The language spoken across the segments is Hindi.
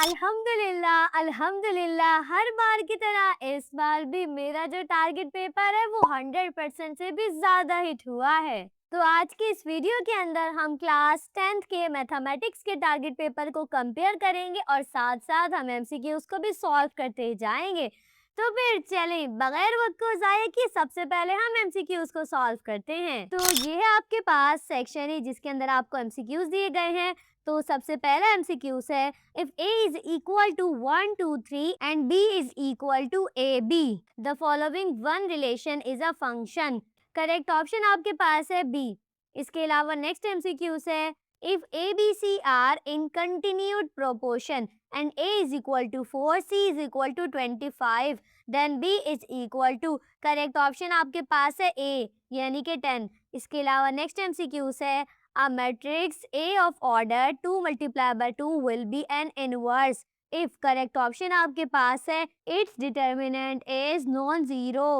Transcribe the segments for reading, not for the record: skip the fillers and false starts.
अल्हम्दुलिल्लाह अल्हम्दुलिल्लाह, हर बार की तरह इस बार भी मेरा जो टारगेट पेपर है वो 100% से भी ज़्यादा हिट हुआ है। तो आज की इस वीडियो के अंदर हम क्लास 10th के मैथमेटिक्स के टारगेट पेपर को कंपेयर करेंगे और साथ-साथ हम एमसीक्यूज़ को भी सॉल्व करते जाएंगे। तो फिर चलें बगैर वक्त को ज़ाया किए सबसे पहले हम एमसीक्यूज़ को सॉल्व करते हैं। तो ये है आपके पास सेक्शन है जिसके अंदर आपको एमसीक्यूज़ दिए गए हैं। तो सबसे पहला एमसीक्यूज़ है, if a is equal to 1 2 3 and b is equal to ab, the following one relation is a function। Correct option आपके पास है बी। इसके अलावा नेक्स्ट एमसीक्यूज़ है, if a b c are in continued proportion and a is equal to 4 c is equal to 25 then b is equal to, correct option आपके पास है ए यानी कि 10। इसके अलावा नेक्स्ट एमसीक्यूज़ है, a matrix A of order 2 multiplied by 2 will be an inverse if, correct option आपके पास है its determinant is non-zero।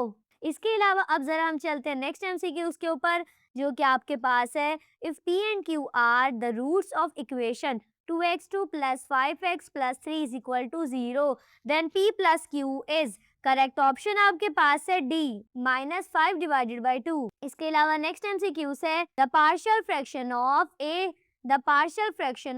इसके अलावा अब जरा हम चलते हैं नेक्स्ट एमसीक्यूज़ के ऊपर जो कि आपके पास है, if P and Q are the roots of equation 2x2 plus 5x plus 3 is equal to 0 then P plus Q is, correct option आपके पास है डी -5 डिवाइडेड बाई 2। इसके अलावा नेक्स्ट एमसीक्यूज़ है, the partial fraction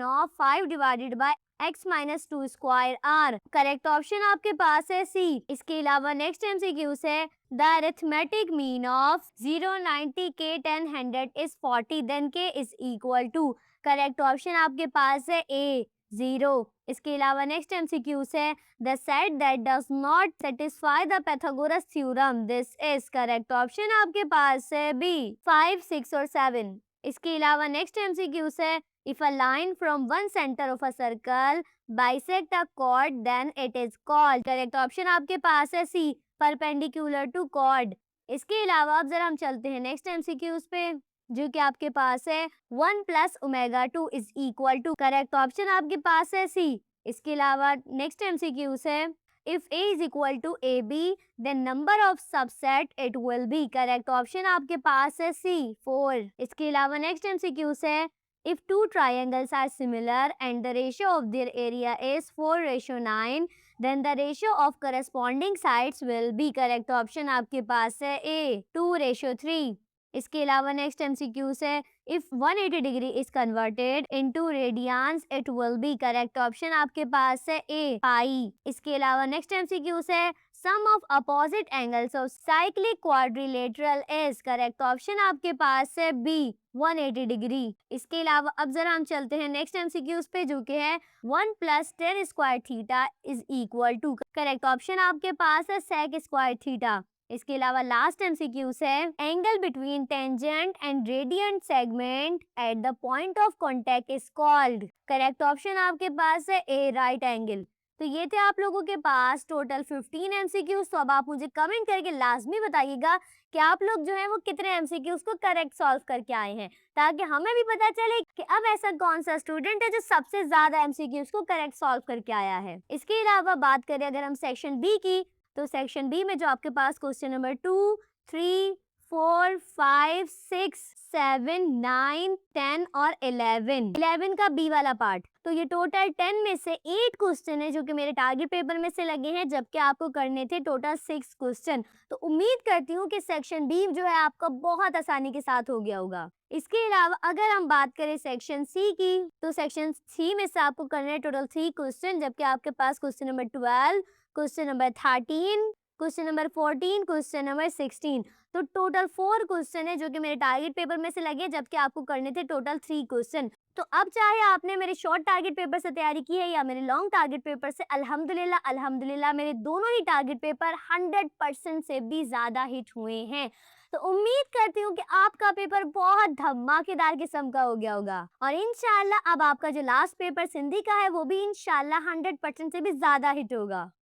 of 5 divided by x minus 2 square are, correct option आपके पास है सी। इसके अलावा नेक्स्ट एमसीक्यूज़ है, the arithmetic mean of 0 90 k 10 100 is 40 then k is equal to, correct option आपके पास है ए 0। इसके अलावा नेक्स्ट एमसीक्यूज़ है, the set that does not satisfy the Pythagoras theorem this is, correct option आपके पास है बी 5 6 और 7। इसके अलावा नेक्स्ट एमसीक्यूज़ है, if a line from one center of a circle bisect a chord then it is called, correct option आपके पास है सी परपेंडिकुलर टू chord। इसके अलावा अब जरा हम चलते हैं नेक्स्ट एमसीक्यूज़ पे जो कि आपके पास है 1 plus omega 2 is equal to, correct option आपके पास है सी। इसके अलावा नेक्स्ट एमसीक्यूज़ है, if a is equal to ab then number of subset it will be, correct option आपके पास है सी 4। इसके अलावा नेक्स्ट एमसीक्यूज़ है, if two triangles are similar and the ratio of their area is 4:9 then the ratio of corresponding sides will be, correct option आपके पास है ए 2:3। इसके अलावा नेक्स्ट एमसीक्यूज़ है, if 180 degree is converted into radiance it will be, correct option आपके पास है ए पाई। इसके अलावा नेक्स्ट एमसीक्यूज़ है, sum of opposite angles of cyclic quadrilateral is, correct option आपके पास है बी 180 डिग्री। इसके अलावा अब जरा हम चलते हैं नेक्स्ट एमसीक्यूज़ पे जो कि है 1 plus tan square theta is equal to, correct option आपके पास है सेक स्क्वायर थीटा। इसके अलावा लास्ट एमसीक्यूज़ है, angle between tangent and radiant segment at the point of contact is called, correct option आपके पास है ए राइट एंगल। तो ये थे आप लोगों के पास टोटल 15 एमसीक्यूज़। तो अब आप मुझे कमेंट करके लाजमी बताइएगा कि आप लोग जो है वो कितने एमसीक्यूज़ को करेक्ट सॉल्व करके आए हैं ताकि हमें भी पता चले कि अब ऐसा कौन सा स्टूडेंट है जो सबसे ज्यादा एमसीक्यूज़ को करेक्ट सॉल्व करके आया है। इसके अलावा बात करें अगर हम सेक्शन बी की, तो सेक्शन बी में जो आपके पास क्वेश्चन नंबर 2 3 4 5 6 7 9 10 और 11 का बी वाला पार्ट, तो ये टोटल 10 में से 8 क्वेश्चन है जो कि मेरे टारगेट पेपर में से लगे हैं जबकि आपको करने थे टोटल 6 क्वेश्चन। तो उम्मीद करती हूँ कि सेक्शन बी जो है आपका बहुत आसानी के साथ हो गया होगा। इसके अलावा अगर हम बात करें सेक्शन सी की, तो सेक्शन सी में से आपको करने हैं टोटल 3 क्वेश्चन जबकि आपके पास question number 12, question number 13, question number 14, question number 16, तो टोटल 4 क्वेश्चन है जो कि मेरे टारगेट पेपर में से लगे जबकि आपको करने थे टोटल 3 क्वेश्चन। तो अब चाहे आपने मेरे शॉर्ट टारगेट पेपर से तैयारी की है या मेरे लॉन्ग टारगेट पेपर से, अल्हम्दुलिल्लाह मेरे दोनों ही टारगेट पेपर 100% से भी ज्यादा हिट हुए हैं। तो उम्मीद करती हूँ कि आपका पेपर बहुत धमाकेदार किस्म का हो गया होगा और इंशाल्लाह अब आपका जो लास्ट पेपर सिंधी का है वो भी इंशाल्लाह 100% से भी ज्यादा हिट होगा।